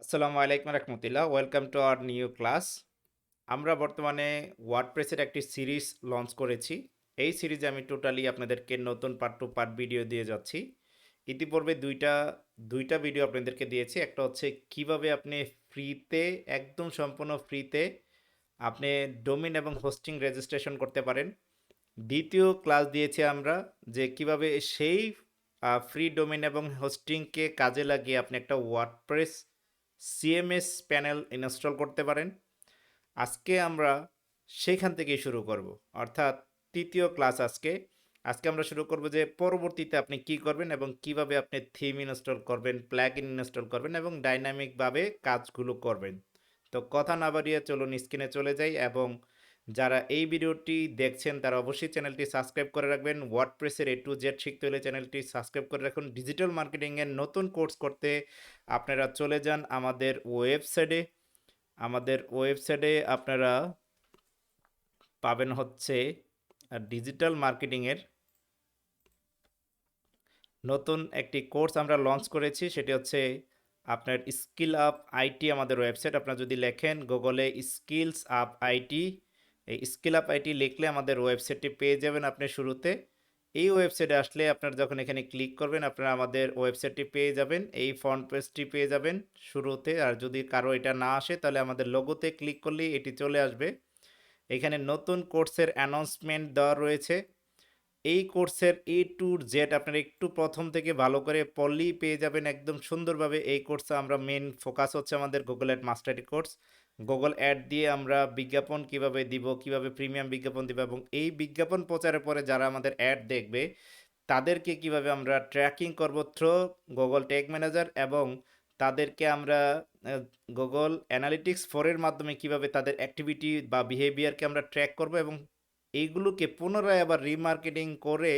আসসালামু আলাইকুম রহমতুল্লাহ, welcome to our new class. আমরা বর্তমানে ওয়ার্ডপ্রেসের একটি সিরিজ লঞ্চ করেছি। এই সিরিজে আমি টোটালি আপনাদেরকে নতুন পার্ট টু পার্ট ভিডিও দিয়ে যাচ্ছি। ইতিপূর্বে দুইটা ভিডিও আপনাদেরকে দিয়েছি। একটা হচ্ছে কিভাবে আপনি ফ্রিতে, একদম সম্পূর্ণ ফ্রিতে আপনি ডোমেইন এবং হোস্টিং রেজিস্ট্রেশন করতে পারেন। দ্বিতীয় ক্লাস দিয়েছি আমরা যে কিভাবে সেই ফ্রি ডোমেইন এবং হোস্টিংকে কাজে লাগিয়ে আপনি একটা ওয়ার্ডপ্রেস সিএমএস প্যানেল ইনস্টল করতে পারেন। আজকে আমরা সেখান থেকেই শুরু করব, অর্থাৎ তৃতীয় ক্লাস আজকে। আজকে আমরা শুরু করব যে পরবর্তীতে আপনি কি করবেন এবং কিভাবে আপনি থিম ইনস্টল করবেন, প্লাগইন ইনস্টল করবেন এবং ডাইনামিকভাবে কাজগুলো করবেন। তো কথা না বাড়িয়ে চলুন স্ক্রিনে চলে যাই, এবং যারা এই ভিডিওটি দেখছেন তারা অবশ্যই চ্যানেলটি সাবস্ক্রাইব করে রাখবেন। ওয়ার্ডপ্রেসের A to Z শিখতে হলে চ্যানেলটি সাবস্ক্রাইব করে রাখুন। ডিজিটাল মার্কেটিংয়ের নতুন কোর্স করতে আপনারা চলে যান আমাদের ওয়েবসাইটে। আপনারা পাবেন হচ্ছে ডিজিটাল মার্কেটিংয়ের নতুন একটি কোর্স আমরা লঞ্চ করেছি, সেটি হচ্ছে আপনার স্কিল আপ আইটি। আমাদের ওয়েবসাইট আপনারা যদি লেখেন গুগলে স্কিলস আপ আইটি, এই স্কিল আপ আইটি লিখলে আমাদের ওয়েবসাইটটি পেয়ে যাবেন আপনি শুরুতে। এই ওয়েবসাইটে আসলে আপনারা যখন এখানে ক্লিক করবেন আপনারা আমাদের ওয়েবসাইটটি পেয়ে যাবেন, এই ফ্রন্ট পেজটি পেয়ে যাবেন শুরুতে। আর যদি কারো এটা না আসে তাহলে আমাদের লোগোতে ক্লিক করলেই এটি চলে আসবে। এখানে নতুন কোর্সের অ্যানাউন্সমেন্ট দেওয়া রয়েছে। এই কোর্সের A to Z আপনারা একটু প্রথম থেকে ভালো করে পড়লেই পেয়ে যাবেন একদম সুন্দরভাবে। এই কোর্সে আমরা মেন ফোকাস হচ্ছে আমাদের Google ad mastery course. Google ad দিয়ে আমরা বিজ্ঞাপন কিভাবে দিব, কিভাবে প্রিমিয়াম বিজ্ঞাপন দিব, এবং এই বিজ্ঞাপন প্রচারের পরে যারা আমাদের অ্যাড দেখবে তাদেরকে কিভাবে আমরা ট্র্যাকিং করব থ্রু গুগল ট্যাগ ম্যানেজার, এবং তাদেরকে আমরা গুগল অ্যানালিটিক্স 4 এর মাধ্যমে কিভাবে তাদের অ্যাক্টিভিটি বা বিহেভিয়ারকে আমরা ট্র্যাক করব, এবং এইগুলোকে পুনরায় আবার রিমার্কেটিং করে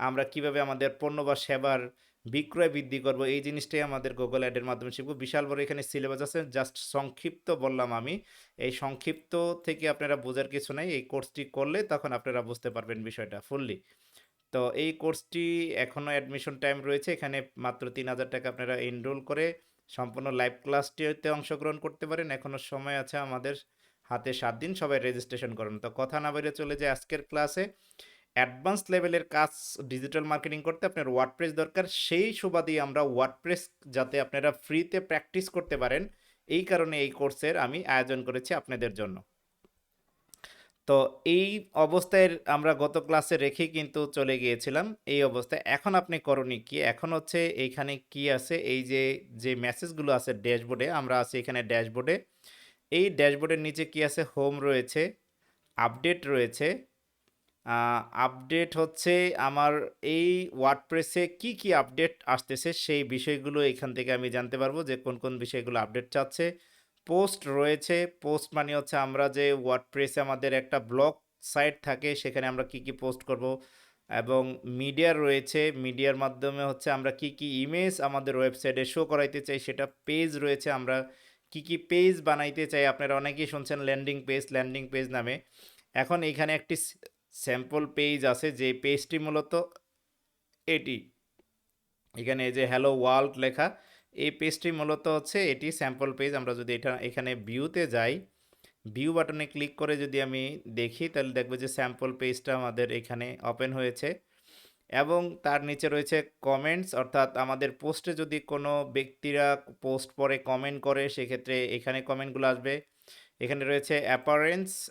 আমরা কিভাবে আমাদের পণ্য বা সেবার বিক্রয় বৃদ্ধি করব, এই জিনিসটাই আমাদের গুগল অ্যাডের মাধ্যমে শিখব। বিশাল বড় এখানে সিলেবাস আছে, জাস্ট সংক্ষিপ্ত বললাম আমি। এই সংক্ষিপ্ত থেকে আপনারা বোঝার কিছু নাই, এই কোর্সটি করলে তখন আপনারা বুঝতে পারবেন বিষয়টা ফুললি। তো এই কোর্সটি এখনও অ্যাডমিশন টাইম রয়েছে, এখানে মাত্র 3000 টাকা আপনারা এনরোল করে সম্পূর্ণ লাইভ ক্লাসটিতে অংশগ্রহণ করতে পারেন। এখনও সময় আছে আমাদের হাতে 7 দিন, সবাই রেজিস্ট্রেশন করুন। তো কথা না বেরিয়ে চলে যায় আজকের ক্লাসে। অ্যাডভান্স লেভেলের কাজ ডিজিটাল মার্কেটিং করতে আপনার ওয়ার্ডপ্রেস দরকার, সেই সুবাদেই আমরা ওয়ার্ডপ্রেস যাতে আপনারা ফ্রিতে প্র্যাকটিস করতে পারেন এই কারণে এই কোর্সের আমি আয়োজন করেছি আপনাদের জন্য। তো এই অবস্থায় আমরা গত ক্লাসে রেখে কিন্তু চলে গিয়েছিলাম এই অবস্থায়। এখন আপনি করণীয় কি? এখন হচ্ছে এইখানে কি আছে, এই যে যে মেসেজগুলো আছে ড্যাশবোর্ডে, আমরা আছি এখানে ড্যাশবোর্ডে। এই ড্যাশবোর্ডের নিচে কি আছে? হোম রয়েছে, আপডেট রয়েছে। আপডেট হচ্ছে আমার এই ওয়ার্ডপ্রেসে কি কি আপডেট আসতেছে সেই বিষয়গুলো এখান থেকে আমি জানতে পারবো যে কোন কোন বিষয়গুলো আপডেট চাচ্ছে। পোস্ট রয়েছে, পোস্ট মানে হচ্ছে আমরা যে ওয়ার্ডপ্রেসে আমাদের একটা ব্লগ সাইট থাকে সেখানে আমরা কি কি পোস্ট করব। এবং মিডিয়া রয়েছে, মিডিয়ার মাধ্যমে হচ্ছে আমরা কি কি ইমেজ আমাদের ওয়েবসাইটে শো করাইতে চাই সেটা। পেজ রয়েছে, আমরা কি কি পেজ বানাইতে চাই। আপনারা অনেকেই শুনছেন ল্যান্ডিং পেজ নামে। এখন এখানে একটি স্যাম্পল পেজ আছে, যে পেজটি মূলত এটি, এখানে এই যে হ্যালো ওয়ার্ল্ড লেখা, এই পেজটি মূলত হচ্ছে এটি স্যাম্পল পেজ। আমরা যদি এখানে ভিউতে যাই, ভিউ বাটনে ক্লিক করে যদি আমি দেখি তাহলে দেখবো যে স্যাম্পল পেজটা আমাদের এখানে ওপেন হয়েছে, এবং তার নিচে রয়েছে কমেন্টস, অর্থাৎ আমাদের পোস্টে যদি কোনো ব্যক্তিরা পোস্ট পরে কমেন্ট করে সেক্ষেত্রে এখানে কমেন্টগুলো আসবে। এখানে রয়েছে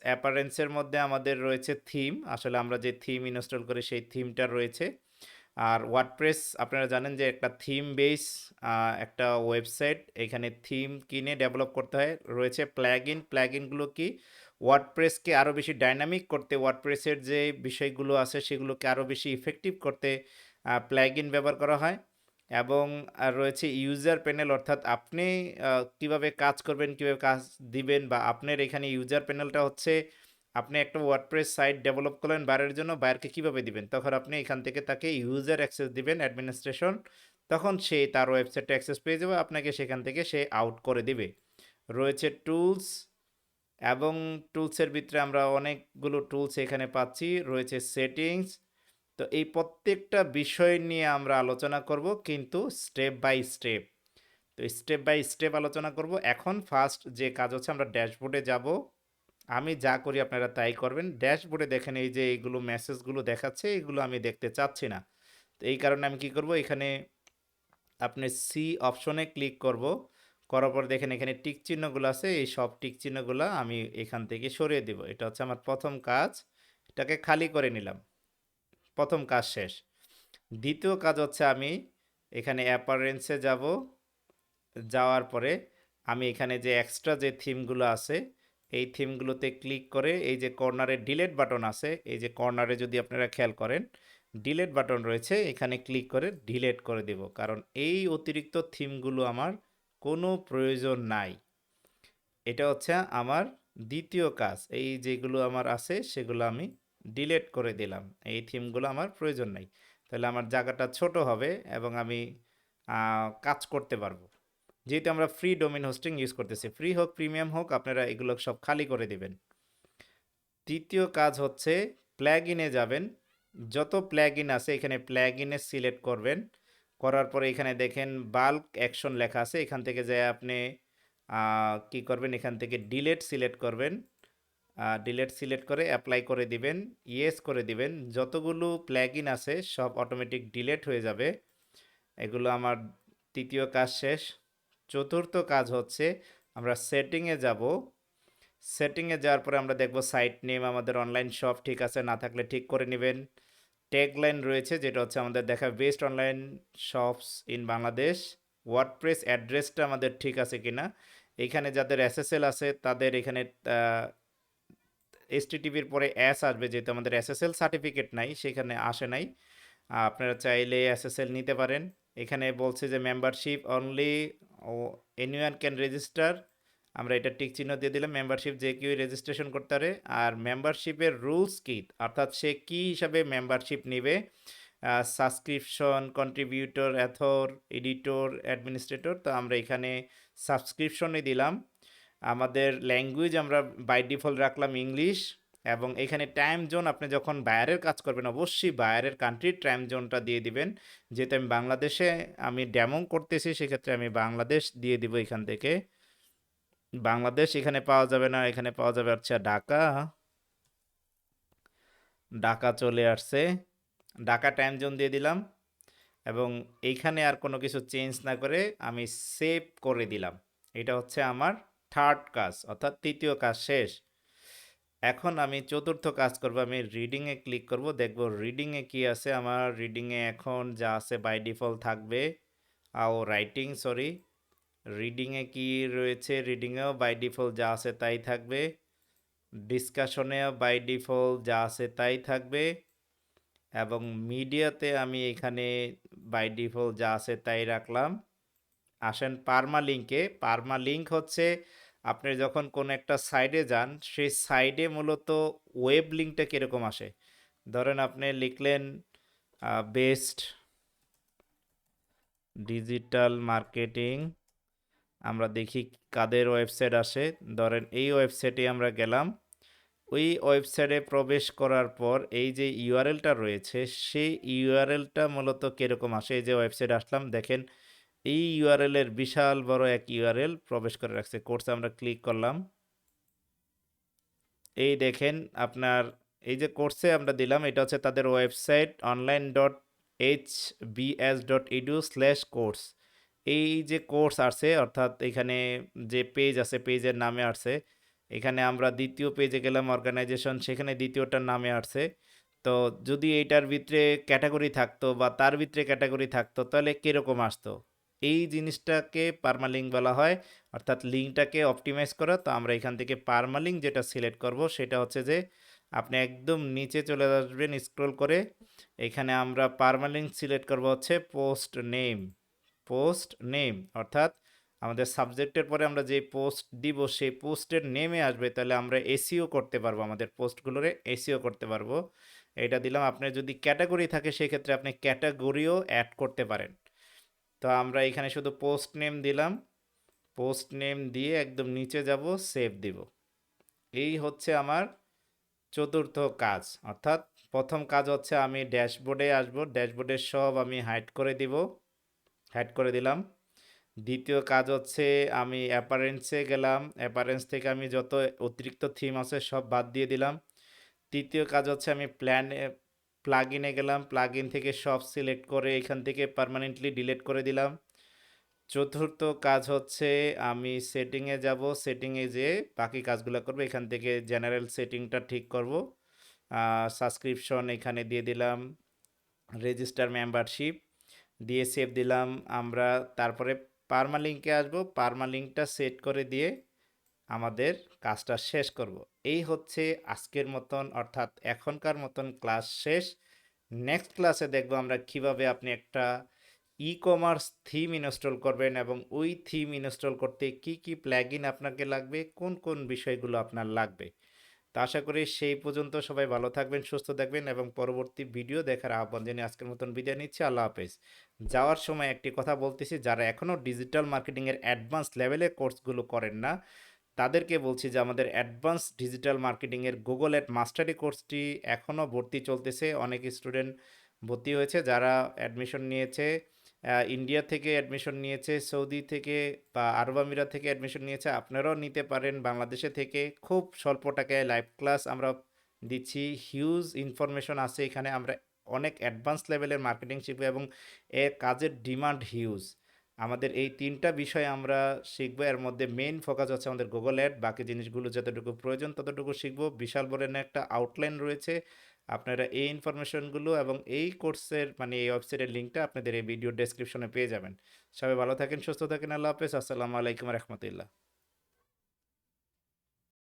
অ্যাপারেন্সের মধ্যে আমাদের রয়েছে থিম, আসলে আমরা যে থিম ইনস্টল করি সেই থিমটা রয়েছে। আর ওয়ার্ডপ্রেস আপনারা জানেন যে একটা থিম বেস একটা ওয়েবসাইট, এখানে থিম কিনে ডেভেলপ করতে হয়। রয়েছে প্ল্যাগইনগুলো কি ওয়ার্ডপ্রেসকে আরও বেশি ডাইনামিক করতে, ওয়ার্ডপ্রেসের যে বিষয়গুলো আছে সেগুলোকে আরও বেশি ইফেক্টিভ করতে প্ল্যাগইন ব্যবহার করা হয়। এবং আর রয়েছে ইউজার প্যানেল, অর্থাৎ আপনি কিভাবে কাজ করবেন, কিভাবে কাজ দিবেন, বা আপনার এখানে ইউজার প্যানেলটা হচ্ছে আপনি একটা ওয়ার্ডপ্রেস সাইট ডেভেলপ করলেন বাইরের জন্য, বাইরকে কিভাবে দিবেন, তখন আপনি এখান থেকে তাকে ইউজার অ্যাক্সেস দিবেন, অ্যাডমিনিস্ট্রেশন, তখন সে তার ওয়েবসাইটে অ্যাক্সেস পেয়ে যাবে, আপনাকে সেখান থেকে সে আউট করে দিবে। রয়েছে টুলস, এবং টুলসের ভিতরে আমরা অনেকগুলো টুলস এখানে পাচ্ছি। রয়েছে সেটিংস। তো এই প্রত্যেকটা বিষয় নিয়ে আমরা আলোচনা করব, কিন্তু স্টেপ বাই স্টেপ। তো স্টেপ বাই স্টেপ আলোচনা করব। এখন ফার্স্ট যে কাজ হচ্ছে আমরা ড্যাশবোর্ডে যাব। আমি যা করি আপনারা তাই করবেন। ড্যাশবোর্ডে দেখেন এই যে এইগুলো মেসেজগুলো দেখাচ্ছে, এগুলো আমি দেখতে চাচ্ছি না। তো এই কারণে আমি কি করব, এখানে আপনি সি অপশনে ক্লিক করব। করার পর দেখেন এখানে টিক চিহ্নগুলো আছে, এই সব টিক চিহ্নগুলো আমি এখান থেকে সরিয়ে দিব। এটা হচ্ছে আমার প্রথম কাজ, এটাকে খালি করে নিলাম। প্রথম কাজ শেষ। দ্বিতীয় কাজ হচ্ছে আমি এখানে অ্যাপারেন্সে যাব। যাওয়ার পরে আমি এখানে যে এক্সট্রা যে থিমগুলো আছে এই থিমগুলোতে ক্লিক করে এই যে কর্নারে ডিলিট বাটন আছে, এই যে কর্নারে যদি আপনারা খেয়াল করেন ডিলিট বাটন রয়েছে, এখানে ক্লিক করে ডিলিট করে দেব। কারণ এই অতিরিক্ত থিমগুলো আমার কোনো প্রয়োজন নাই। এটা হচ্ছে আমার দ্বিতীয় কাজ। এই যেগুলো আমার আছে সেগুলো আমি ডিলিট করে দিলাম, এই থিমগুলো আমার প্রয়োজন নাই। তাহলে আমার জায়গাটা ছোট হবে এবং আমি কাজ করতে পারবো। যেহেতু আমরা ফ্রি ডোমেইন হোস্টিং ইউজ করতেছি, ফ্রি হোক প্রিমিয়াম হোক আপনারা এগুলো সব খালি করে দিবেন। তৃতীয় কাজ হচ্ছে প্ল্যাগইনে যাবেন। যত প্ল্যাগইন আছে এখানে প্ল্যাগইনে সিলেক্ট করবেন। করার পরে এখানে দেখেন বাল্ক অ্যাকশন লেখা আছে, এখান থেকে যায় আপনি কি করবেন, এখান থেকে ডিলিট সিলেক্ট করবেন। ডিলিট সিলেক্ট করে অ্যাপ্লাই করে দিবেন, ইয়েস করে দিবেন। যতগুলো প্ল্যাগইন আছে সব অটোমেটিক ডিলিট হয়ে যাবে। এগুলো আমার তৃতীয় কাজ শেষ। চতুর্থ কাজ হচ্ছে আমরা সেটিংয়ে যাব। সেটিংয়ে যাওয়ার পরে আমরা দেখব সাইট নেম আমাদের অনলাইন শপ ঠিক আছে, না থাকলে ঠিক করে নেবেন। ট্যাগলাইন রয়েছে যেটা হচ্ছে আমাদের দেখা best online shops in Bangladesh. WordPress অ্যাড্রেসটা আমাদের ঠিক আছে কিনা, এখানে যাদের এসএসএল আছে তাদের এখানে এসটিটিপির পরে এস আসবে, যেহেতু আমাদের এসএসএল সার্টিফিকেট নাই সেখানে আসে নাই। আপনারা চাইলে এসএসএল নিতে পারেন। এখানে বলছে যে মেম্বারশিপ অনলি ও এনিওয়ান ক্যান রেজিস্টার, আমরা এটা টিক চিহ্ন দিয়ে দিলাম। মেম্বারশিপ যে কেউ রেজিস্ট্রেশন করতে পারে। আর মেম্বারশিপের রুলস কি, অর্থাৎ সে কী হিসাবে মেম্বারশিপ নেবে, সাবস্ক্রিপশন, কন্ট্রিবিউটর, অ্যাথর, এডিটর, অ্যাডমিনিস্ট্রেটর। তো আমরা এখানে সাবস্ক্রিপশনে দিলাম। আমাদের ল্যাঙ্গুয়েজ আমরা বাই ডিফল্ট রাখলাম ইংলিশ। এবং এখানে টাইম জোন আপনি যখন বাইরের কাজ করবেন অবশ্যই বাইরের কান্ট্রির টাইম জোনটা দিয়ে দিবেন। যেহেতু আমি বাংলাদেশে আমি ডেমো করতেছি সেক্ষেত্রে আমি বাংলাদেশ দিয়ে দিব। এখান থেকে বাংলাদেশ এখানে পাওয়া যাবে না, এখানে পাওয়া যাবে আচ্ছা ঢাকা। ঢাকা চলে আসছে, ঢাকা টাইম জোন দিয়ে দিলাম। এবং এইখানে আর কোনো কিছু চেঞ্জ না করে আমি সেভ করে দিলাম। এটা হচ্ছে আমার থার্ড কাজ, অর্থাৎ তৃতীয় কাজ শেষ। এখন আমি চতুর্থ কাজ করব, আমি রিডিংয়ে ক্লিক করব, দেখব রিডিংয়ে কি আছে। আমার রিডিংয়ে এখন যা আছে বাই ডিফল্ট থাকবে। রাইটিং সরি, রিডিংয়ে কি রয়েছে, রিডিংয়েও বাই ডিফল্ট যা আছে তাই থাকবে। ডিসকাশনেও বাই ডিফল্ট যা আছে তাই থাকবে। এবং মিডিয়াতে আমি এখানে বাই ডিফল্ট যা আছে তাই রাখলাম। আসেন পারমালিঙ্কে। পারমালিঙ্ক হচ্ছে আপনি যখন কোনো একটা সাইডে যান সেই সাইডে মূলত ওয়েব লিঙ্কটা কীরকম আসে। ধরেন আপনি লিখলেন বেস্ট ডিজিটাল মার্কেটিং, আমরা দেখি কাদের ওয়েবসাইট আসে। ধরেন এই ওয়েবসাইটে আমরা গেলাম, ওই ওয়েবসাইটে প্রবেশ করার পর এই যে ইউআরএলটা রয়েছে সেই ইউআরএলটা মূলত কীরকম আসে। এই যে ওয়েবসাইটে আসলাম, দেখেন এই ইউআরএলের বিশাল বড় এক ইউআরএল প্রবেশ করে রাখছে। কোর্সে আমরা ক্লিক করলাম, এই দেখেন আপনার এই যে কোর্সে আমরা দিলাম এটা হচ্ছে তাদের ওয়েবসাইট online.hbs.edu/course। এই যে কোর্স আসছে অর্থাৎ এখানে যে পেজ আছে পেজের নামে আসছে। এখানে আমরা দ্বিতীয় পেজে গেলাম অর্গানাইজেশন, সেখানে দ্বিতীয়টার নামে আসছে। তো যদি এইটার ভিতরে ক্যাটাগরি থাকতো বা তার ভিতরে ক্যাটাগরি থাকতো তাহলে কীরকম আসতো। এই জিনিসটাকে পারমালিঙ্ক বলা হয়, অর্থাৎ লিঙ্কটাকে অপটিমাইজ করা। তো আমরা এখান থেকে পারমালিঙ্ক যেটা সিলেক্ট করব সেটা হচ্ছে যে আপনি একদম নিচে চলে আসবেন স্ক্রল করে, এখানে আমরা পারমালিঙ্ক সিলেক্ট করব হচ্ছে পোস্ট নেম। পোস্ট নেম অর্থাৎ আমাদের সাবজেক্টের পরে আমরা যে পোস্ট দিব সেই পোস্টের নেমে আসবে, তাহলে আমরা এসইও করতে পারবো, আমাদের পোস্টগুলোরে এসইও করতে পারবো। এটা দিলাম। আপনার যদি ক্যাটাগরি থাকে সেক্ষেত্রে আপনি ক্যাটাগরিও অ্যাড করতে পারেন। তো আমরা এখানে শুধু পোস্ট নেম দিলাম, পোস্ট নেম দিয়ে একদম নিচে যাব, সেভ দিব। এই হচ্ছে আমার চতুর্থ কাজ। অর্থাৎ প্রথম কাজ হচ্ছে আমি ড্যাশবোর্ডে আসব, ড্যাশবোর্ডের সব আমি হাইড করে দিব, হাইড করে দিলাম। দ্বিতীয় কাজ হচ্ছে আমি অ্যাপারেন্টসে গেলাম, অ্যাপারেন্টস থেকে আমি যত অতিরিক্ত থিম আছে সব বাদ দিয়ে দিলাম। তৃতীয় কাজ হচ্ছে আমি প্লাগইনে গেলাম, প্লাগইন থেকে সব সিলেক্ট করে এখান থেকে পার্মানেন্টলি ডিলিট করে দিলাম। চতুর্থ কাজ হচ্ছে আমি সেটিংয়ে যাব, সেটিংয়ে যেয়ে বাকি কাজগুলো করব। এখান থেকে জেনারেল সেটিংটা ঠিক করব, সাবস্ক্রিপশন এখানে দিয়ে দিলাম, রেজিস্টার মেম্বারশিপ দিয়ে সেভ দিলাম আমরা। তারপরে পার্মালিঙ্কে আসবো, পার্মালিঙ্কটা সেট করে দিয়ে আমাদের কাজটা শেষ করব। এই হচ্ছে আজকের মতন অর্থাৎ এখনকার মতন ক্লাস শেষ। নেক্সট ক্লাসে দেখব আমরা কিভাবে আপনি একটা ই কমার্স থিম ইনস্টল করবেন এবং ওই থিম ইনস্টল করতে কি কি প্ল্যাগইন আপনাকে লাগবে, কোন কোন বিষয়গুলো আপনার লাগবে। তো আশা করি সেই পর্যন্ত সবাই ভালো থাকবেন, সুস্থ থাকবেন এবং পরবর্তী ভিডিও দেখার আহ্বান জানিয়ে আজকের মতন বিদায় নিচ্ছি। আল্লাহ হাফেজ। যাওয়ার সময় একটি কথা বলতেছি, যারা এখনও ডিজিটাল মার্কেটিংয়ের অ্যাডভান্স লেভেলের কোর্সগুলো করেন না তাদেরকে বলছি যে আমাদের অ্যাডভান্স ডিজিটাল মার্কেটিংয়ের গুগল অ্যাড মাস্টারি কোর্সটি এখনও ভর্তি চলতেছে। অনেক স্টুডেন্ট ভর্তি হয়েছে, যারা অ্যাডমিশন নিয়েছে ইন্ডিয়া থেকে অ্যাডমিশন নিয়েছে, সৌদি থেকে বা আরব আমিরাত থেকে অ্যাডমিশন নিয়েছে, আপনারাও নিতে পারেন। বাংলাদেশে থেকে খুব স্বল্প টাকায় লাইভ ক্লাস আমরা দিচ্ছি, হিউজ ইনফরমেশন আছে এখানে। আমরা অনেক অ্যাডভান্স লেভেলের মার্কেটিং শিখবো এবং এর কাজের ডিমান্ড হিউজ। আমাদের এই তিনটা বিষয় আমরা শিখবো, এর মধ্যে মেইন ফোকাস হচ্ছে আমাদের গুগল অ্যাড। বাকি জিনিসগুলো যতটুকু প্রয়োজন ততটুকু শিখবো। বিশাল বড় একটা আউটলাইন রয়েছে। আপনারা এই ইনফরমেশনগুলো এবং এই কোর্সের মানে এই ওয়েবসাইটের লিঙ্কটা আপনাদের এই ভিডিও ডেসক্রিপশনে পেয়ে যাবেন। সবাই ভালো থাকেন, সুস্থ থাকেন। আল্লাহ হাফেজ। আসসালামু আলাইকুম রহমতুল্লাহ।